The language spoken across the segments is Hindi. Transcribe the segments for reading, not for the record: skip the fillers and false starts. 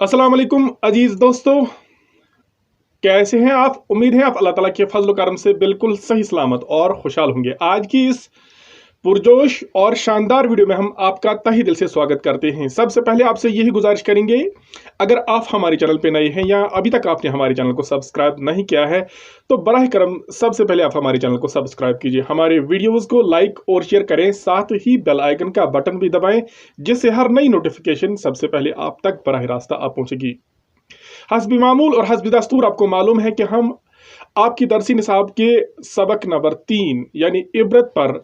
अस्सलाम वालेकुम अजीज दोस्तों, कैसे हैं आप। उम्मीद है आप अल्लाह ताला के फजल करम से बिल्कुल सही सलामत और खुशहाल होंगे। आज की इस पुरजोश और शानदार वीडियो में हम आपका तहे दिल से स्वागत करते हैं। सबसे पहले आपसे यही गुजारिश करेंगे, अगर आप हमारे चैनल पे नए हैं या अभी तक आपने हमारे चैनल को सब्सक्राइब नहीं किया है तो बराह करम सबसे पहले आप हमारे चैनल को सब्सक्राइब कीजिए, हमारे वीडियोस को लाइक और शेयर करें, साथ ही बेल आइकन का बटन भी दबाएं जिससे हर नई नोटिफिकेशन सबसे पहले आप तक बराह रास्ता आप पहुंचेगी। हस्बी मामूल और हस्बी दस्तूर आपको मालूम है कि हम आपकी दरसी निसाब के सबक नंबर 3 यानी इबरत पर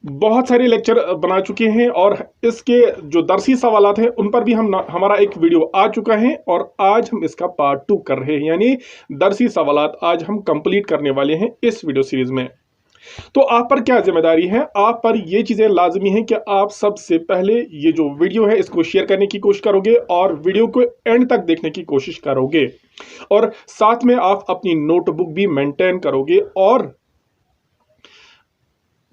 बहुत सारे लेक्चर बना चुके हैं और इसके जो दरसी सवालात हैं उन पर भी हमारा एक वीडियो आ चुका है और आज हम इसका पार्ट 2 कर रहे हैं, यानी दरसी सवालात आज हम कंप्लीट करने वाले हैं इस वीडियो सीरीज में। तो आप पर क्या जिम्मेदारी है, आप पर ये चीजें लाजमी हैं कि आप सबसे पहले ये जो वीडियो है इसको शेयर करने की कोशिश करोगे और वीडियो को एंड तक देखने की कोशिश करोगे और साथ में आप अपनी नोटबुक भी मेंटेन करोगे। और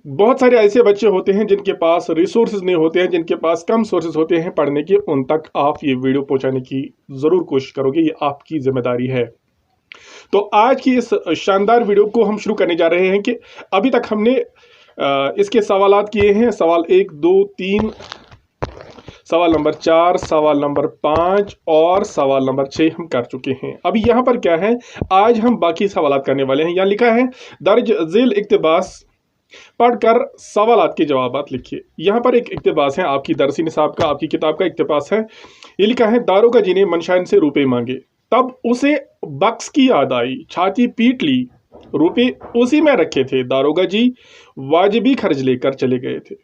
बहुत सारे ऐसे बच्चे होते हैं जिनके पास रिसोर्सेज नहीं होते हैं, जिनके पास कम सोर्सेज होते हैं पढ़ने के, उन तक आप ये वीडियो पहुंचाने की जरूर कोशिश करोगे, ये आपकी जिम्मेदारी है। तो आज की इस शानदार वीडियो को हम शुरू करने जा रहे हैं कि अभी तक हमने इसके सवालात किए हैं। सवाल 1, 2, 3, सवाल नंबर 4, सवाल नंबर 5 और सवाल नंबर 6 हम कर चुके हैं। अभी यहाँ पर क्या है, आज हम बाकी सवालात करने वाले हैं। यहाँ लिखा है दर्ज झेल इक्तिबास पढ़कर सवालात के जवाबात लिखिए। यहाँ पर एक इक्तिबास है आपकी दरसी निसाब का, आपकी किताब का इक्तिबास है। ये लिखा है दारोगा जी ने मनशाइन से रुपए मांगे, तब उसे बक्स की याद आई, छाती पीट ली, रुपए उसी में रखे थे, दारोगा जी वाजिबी खर्च लेकर चले गए थे।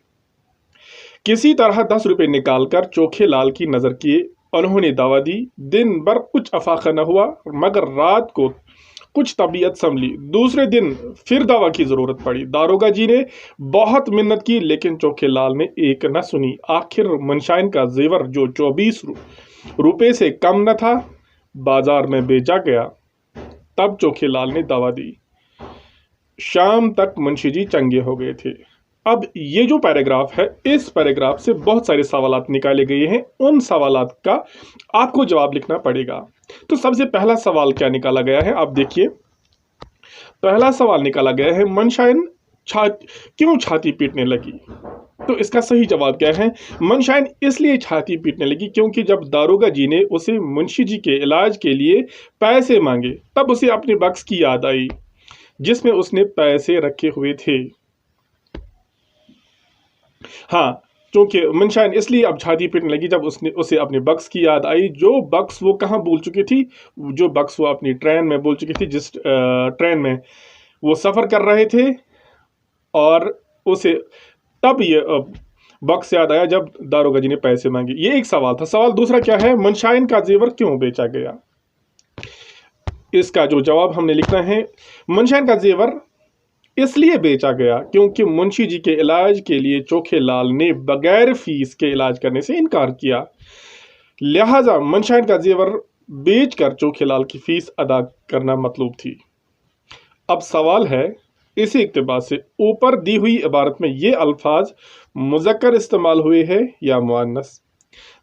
किसी तरह 10 रुपए निकालकर चोखे लाल की नजर किए, उन्होंने दावा दी, दिन भर कुछ अफाका न हुआ मगर रात को कुछ तबीयत संभली, दूसरे दिन फिर दवा की जरूरत पड़ी, दारोगा जी ने बहुत मिन्नत की लेकिन चोखे लाल ने एक न सुनी। आखिर मनशाइन का जेवर जो 24 रुपए से कम न था बाजार में बेचा गया। तब चोखे लाल ने दवा दी, शाम तक मुंशी जी चंगे हो गए थे। अब ये जो पैराग्राफ है, इस पैराग्राफ से बहुत सारे सवालात निकाले गए हैं, उन सवालात का आपको जवाब लिखना पड़ेगा। तो सबसे पहला सवाल क्या निकाला गया है, आप देखिए। पहला सवाल निकाला गया है मनशाइन क्यों छाती पीटने लगी। तो इसका सही जवाब क्या है, मनशाइन इसलिए छाती पीटने लगी क्योंकि जब दारोगा जी ने उसे मुंशी जी के इलाज के लिए पैसे मांगे तब उसे अपने बक्स की याद आई जिसमें उसने पैसे रखे हुए थे। हाँ, क्योंकि मनशाइन इसलिए अब छाती पीटने लगी जब उसे अपने बक्स की याद आई, जो बक्स वो कहाँ भूल चुकी थी, जो बक्स वो अपनी ट्रेन में भूल चुकी थी, जिस ट्रेन में वो सफ़र कर रहे थे। और उसे तब ये बक्स याद आया जब दारोगा जी ने पैसे मांगे। ये एक सवाल था। सवाल दूसरा क्या है, मनशाइन का जेवर क्यों बेचा गया। इसका जो जवाब हमने लिखना है, मनशाइन का जेवर इसलिए बेचा गया क्योंकि मुंशी जी के इलाज के लिए चोखे लाल ने बगैर फीस के इलाज करने से इनकार किया, लिहाजा मनशाइन का जेवर बेचकर चोखे लाल की फीस अदा करना मतलूब थी। अब सवाल है, इसी इक्तिबास से ऊपर दी हुई इबारत में ये अल्फाज मुज़क्कर इस्तेमाल हुए हैं या मुअन्नस।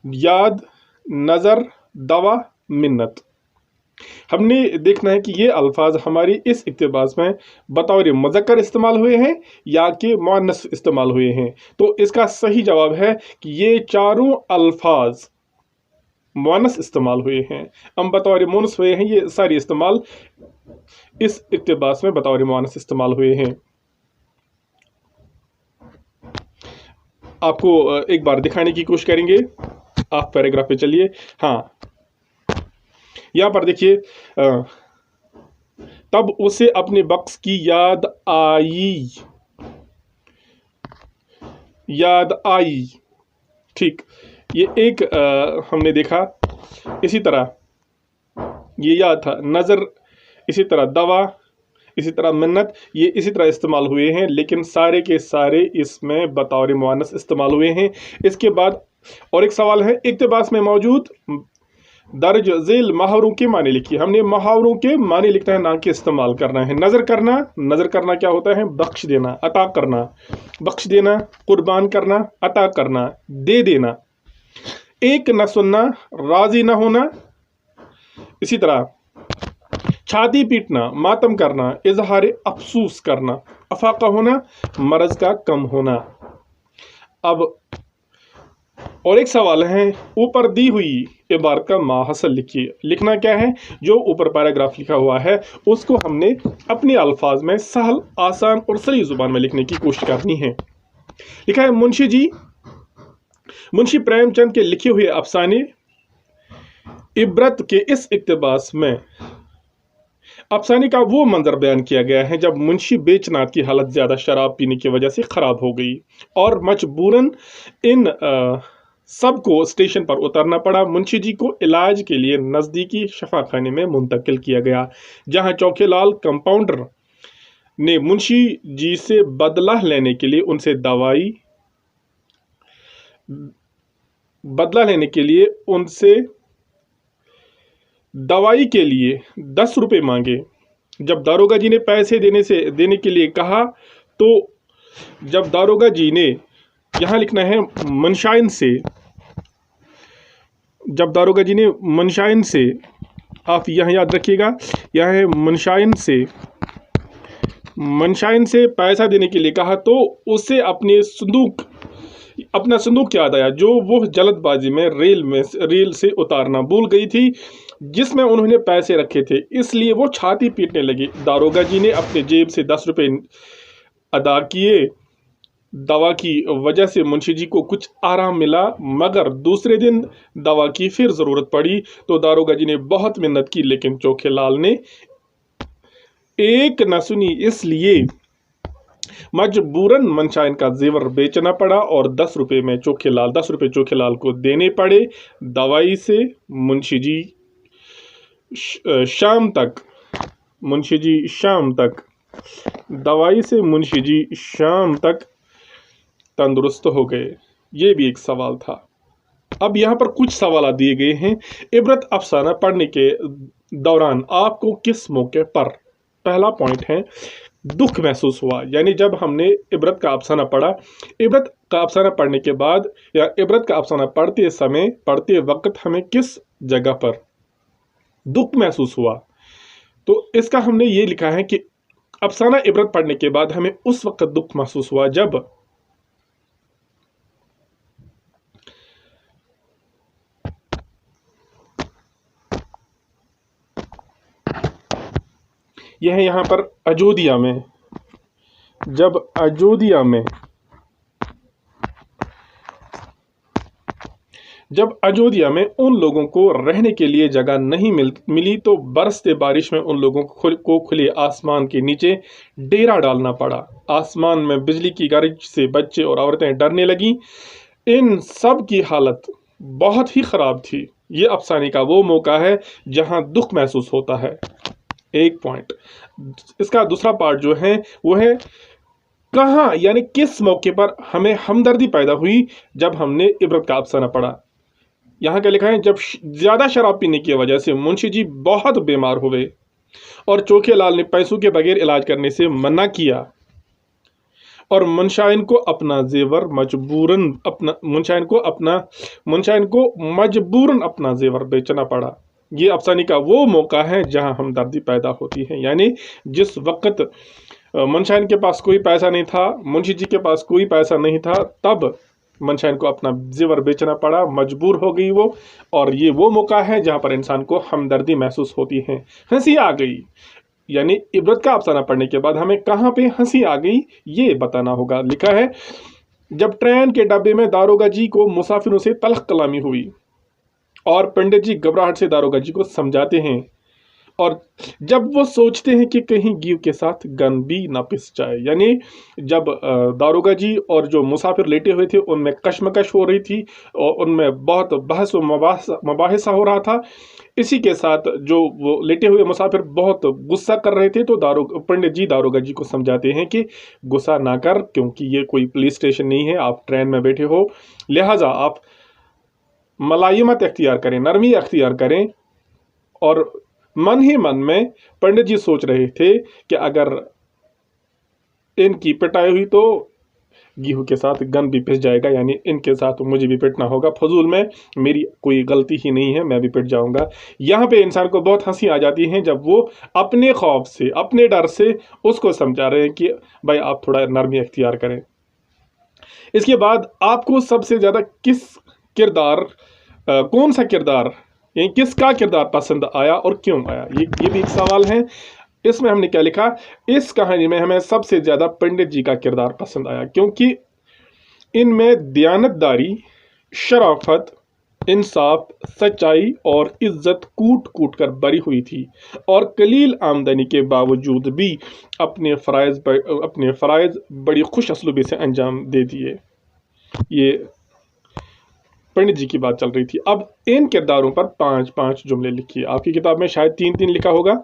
याद, नज़र, दवा, मिन्नत। हमने देखना है कि ये अल्फाज हमारी इस इक्तिबास में बतौर मुज़क्कर इस्तेमाल हुए हैं या कि मुअन्नस इस्तेमाल हुए हैं। तो इसका सही जवाब है कि ये चारों अल्फाज मुअन्नस इस्तेमाल हुए हैं। हम बतौर मुअन्नस हुए हैं, ये सारी इस्तेमाल इस इक्तिबास में बतौर मुअन्नस इस्तेमाल हुए हैं। आपको एक बार दिखाने की कोशिश करेंगे, आप पैराग्राफ पे चलिए। हाँ, यहाँ पर देखिए, तब उसे अपने बक्स की याद आई। ठीक, ये एक हमने देखा। इसी तरह ये याद था, नज़र, इसी तरह दवा, इसी तरह मिन्नत, ये इसी तरह इस्तेमाल हुए हैं, लेकिन सारे के सारे इसमें बतौर मुअन्नस इस्तेमाल हुए हैं। इसके बाद और एक सवाल है, इक्तिबास में मौजूद दर्ज झेल मुहावरों के माने लिखिए। हमने मुहावरों के माने लिखना है, ना कि इस्तेमाल करना है। नजर करना क्या होता है, बख्श देना, अता करना, बख्श देना, कुर्बान करना, अता करना, दे देना। एक न सुनना, राजी न होना। इसी तरह छाती पीटना, मातम करना, इजहार अफसोस करना, अफाका होना, मर्ज का कम होना। अब और एक सवाल है, ऊपर दी हुई इबारत का माहसल लिखिए। लिखना क्या है? जो ऊपर पैराग्राफ लिखा हुआ है उसको हमने अपने अल्फाज में सहल, आसान और सही जुबान में लिखने की कोशिश करनी है। लिखा है, मुंशी प्रेमचंद के लिखे हुए अफसाने इबरत के इस इक्तबास में अफसाने का वो मंजर बयान किया गया है जब मुंशी बेचनाथ की हालत ज्यादा शराब पीने की वजह से खराब हो गई और मजबूरन इन सबको स्टेशन पर उतरना पड़ा। मुंशी जी को इलाज के लिए नजदीकी शफाखाने में मुंतकिल किया गया, जहां चौकीलाल कंपाउंडर ने मुंशी जी से बदला लेने के लिए उनसे दवाई के लिए 10 रुपए मांगे। जब दारोगा जी ने पैसे देने के लिए कहा तो जब दारोगा जी ने, यहाँ लिखना है मनशाइन से, जब दारोगा जी ने मनशाइन से, आप यहाँ याद रखिएगा, यहाँ है मनशाइन से पैसा देने के लिए कहा तो उसे अपना संदूक याद आया जो वो जल्दबाजी में रेल से उतारना भूल गई थी, जिसमें उन्होंने पैसे रखे थे। इसलिए वो छाती पीटने लगी। दारोगा जी ने अपने जेब से 10 रुपए अदा किए। दवा की वजह से मुंशी जी को कुछ आराम मिला, मगर दूसरे दिन दवा की फिर जरूरत पड़ी तो दारोगा जी ने बहुत मिन्नत की, लेकिन चोखेलाल ने एक न सुनी। इसलिए मजबूरन मनशाइन का जेवर बेचना पड़ा और 10 रुपए चोखेलाल को देने पड़े। दवाई से मुंशी जी शाम तक तंदुरुस्त हो गए। ये भी एक सवाल था। अब यहाँ पर कुछ सवाल दिए गए हैं। इबरत अफसाना पढ़ने के दौरान आपको किस मौके पर, पहला पॉइंट है, दुख महसूस हुआ? यानी जब हमने इबरत का अफसाना पढ़ा, इबरत का अफसाना पढ़ने के बाद या इबरत का अफसाना पढ़ते वक्त हमें किस जगह पर दुख महसूस हुआ? तो इसका हमने ये लिखा है कि अफसाना इबरत पढ़ने के बाद हमें उस वक्त दुख महसूस हुआ जब यह यहाँ पर अयोध्या में, जब अयोध्या में उन लोगों को रहने के लिए जगह नहीं मिली तो बरसते बारिश में उन लोगों को खुले आसमान के नीचे डेरा डालना पड़ा। आसमान में बिजली की गरज से बच्चे और औरतें डरने लगीं। इन सब की हालत बहुत ही खराब थी। ये अफसाने का वो मौका है जहां दुख महसूस होता है। एक पॉइंट। इसका दूसरा पार्ट जो है वो है कहाँ, यानी किस मौके पर हमें हमदर्दी पैदा हुई जब हमने इबरत का अफसाना पढ़ा। यहाँ क्या लिखा है, जब ज्यादा शराब पीने की वजह से मुंशी जी बहुत बीमार हुए और चोखेलाल ने पैसों के बगैर इलाज करने से मना किया और मनशाइन को मजबूरन अपना जेवर बेचना पड़ा। ये अफसाने का वो मौका है जहां हमदर्दी पैदा होती है। यानी जिस वक्त मनशाइन के पास कोई पैसा नहीं था, मुंशी जी के पास कोई पैसा नहीं था, तब मनशाइन को अपना जेवर बेचना पड़ा, मजबूर हो गई वो। और ये वो मौका है जहां पर इंसान को हमदर्दी महसूस होती है। हंसी आ गई, यानी इबरत का अफसाना पढ़ने के बाद हमें कहाँ पे हंसी आ गई ये बताना होगा। लिखा है, जब ट्रेन के डब्बे में दारोगा जी को मुसाफिरों से तल्ख कलामी हुई और पंडित जी घबराहट से दारोगा जी को समझाते हैं और जब वो सोचते हैं कि कहीं घी के साथ गन भी ना पिस जाए। यानी जब दारोगा जी और जो मुसाफिर लेटे हुए थे उनमें कशमकश हो रही थी और उनमें बहुत बहस व मबाहिसा हो रहा था। इसी के साथ जो वो लेटे हुए मुसाफिर बहुत गुस्सा कर रहे थे, तो पंडित जी दारोगा जी को समझाते हैं कि गुस्सा ना कर, क्योंकि ये कोई पुलिस स्टेशन नहीं है, आप ट्रेन में बैठे हो, लिहाजा आप मलायमत अख्तियार करें, नरमी अख्तियार करें। और मन ही मन में पंडित जी सोच रहे थे कि अगर इनकी पिटाई हुई तो गेहूं के साथ गन भी पिस जाएगा, यानी इनके साथ मुझे भी पिटना होगा। फजूल में, मेरी कोई गलती ही नहीं है, मैं भी पिट जाऊंगा। यहाँ पे इंसान को बहुत हंसी आ जाती है जब वो अपने खौफ से, अपने डर से उसको समझा रहे हैं कि भाई आप थोड़ा नरमी अख्तियार करें। इसके बाद आपको सबसे ज्यादा किस किरदार कौन सा किरदार, यानी किसका किरदार पसंद आया और क्यों आया, ये भी एक सवाल है। इसमें हमने क्या लिखा, इस कहानी में हमें सबसे ज्यादा पंडित जी का किरदार पसंद आया, क्योंकि इनमें दयानतदारी, शराफत, इंसाफ, सच्चाई और इज्जत कूट कूट कर भरी हुई थी, और कलील आमदनी के बावजूद भी अपने फ़राइज़ बड़ी खुश असलूबी से अंजाम दे दिए। ये पंडित जी की बात चल रही थी। अब इन किरदारों पर 5-5 जुमले लिखिए। आपकी किताब में शायद 3-3 लिखा होगा,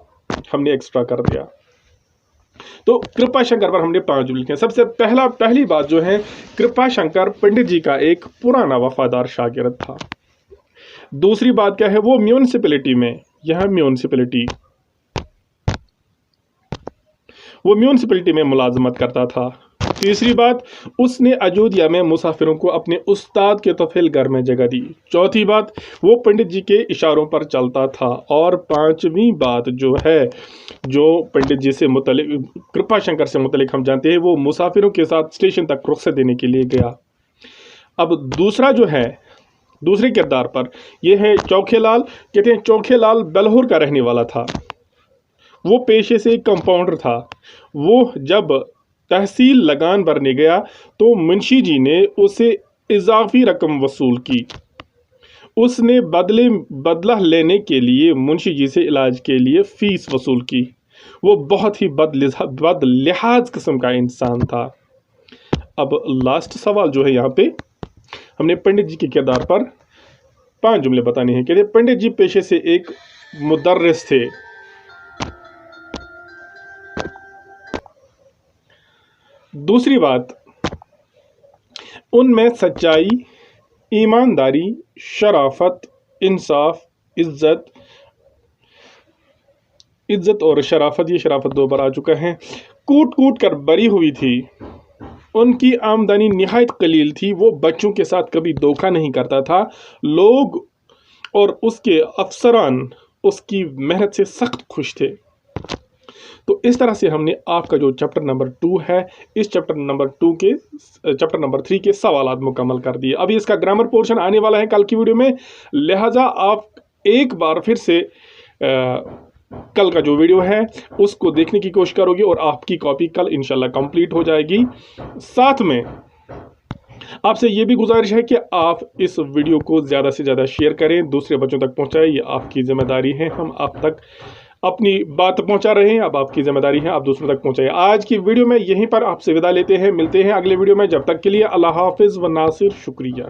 हमने एक्स्ट्रा कर दिया। तो कृपाशंकर पर हमने 5 जुमले लिखे। सबसे पहली बात जो है, कृपाशंकर पंडित जी का एक पुराना वफादार शागिर्द था। दूसरी बात क्या है, वो म्यूनिसिपैलिटी में, यह म्यूनिसिपैलिटी में मुलाजमत करता था। तीसरी बात, उसने अयोध्या में मुसाफिरों को अपने उस्ताद के तोफिल घर में जगह दी। चौथी बात, वो पंडित जी के इशारों पर चलता था। और 5वीं बात जो है, जो पंडित जी से मुतल्लिक, कृपाशंकर से मुतल्लिक हम जानते हैं, वो मुसाफिरों के साथ स्टेशन तक रुखसत देने के लिए गया। अब दूसरा जो है, दूसरे किरदार पर यह है चौखेलाल। कहते हैं चौखेलाल बेलहौर का रहने वाला था। वो पेशे से कंपाउंडर था। वो जब तहसील लगान भरने गया तो मुंशी जी ने उसे इजाफी रकम वसूल की। उसने बदला लेने के लिए मुंशी जी से इलाज के लिए फीस वसूल की। वो बहुत ही बदलिहाज किस्म का इंसान था। अब लास्ट सवाल जो है, यहाँ पे हमने पंडित जी के किरदार पर 5 जुमले बताने हैं। कहते पंडित जी पेशे से एक मुदर्रिस थे। दूसरी बात, उनमें सच्चाई, ईमानदारी, शराफत, इंसाफ, इज्जत और शराफत, ये शराफत 2 बार आ चुका है, कूट कूट कर भरी हुई थी। उनकी आमदनी निहायत कलील थी। वो बच्चों के साथ कभी धोखा नहीं करता था। लोग और उसके अफसरान उसकी मेहनत से सख्त खुश थे। तो इस तरह से हमने आपका जो चैप्टर नंबर 2 है, इस चैप्टर नंबर 3 के सवालात मुकम्मल कर दिए। अभी इसका ग्रामर पोर्शन आने वाला है कल की वीडियो में, लिहाजा आप एक बार फिर से कल का जो वीडियो है उसको देखने की कोशिश करोगे और आपकी कॉपी कल इंशाल्लाह कंप्लीट हो जाएगी। साथ में आपसे ये भी गुजारिश है कि आप इस वीडियो को ज़्यादा से ज़्यादा शेयर करें, दूसरे बच्चों तक पहुँचाएं। ये आपकी जिम्मेदारी है। हम आप तक अपनी बात पहुंचा रहे हैं, अब आपकी जिम्मेदारी है आप दूसरों तक पहुंचाएं। आज की वीडियो में यहीं पर आपसे विदा लेते हैं। मिलते हैं अगले वीडियो में। जब तक के लिए अल्लाह हाफिज़ व नासिर, शुक्रिया।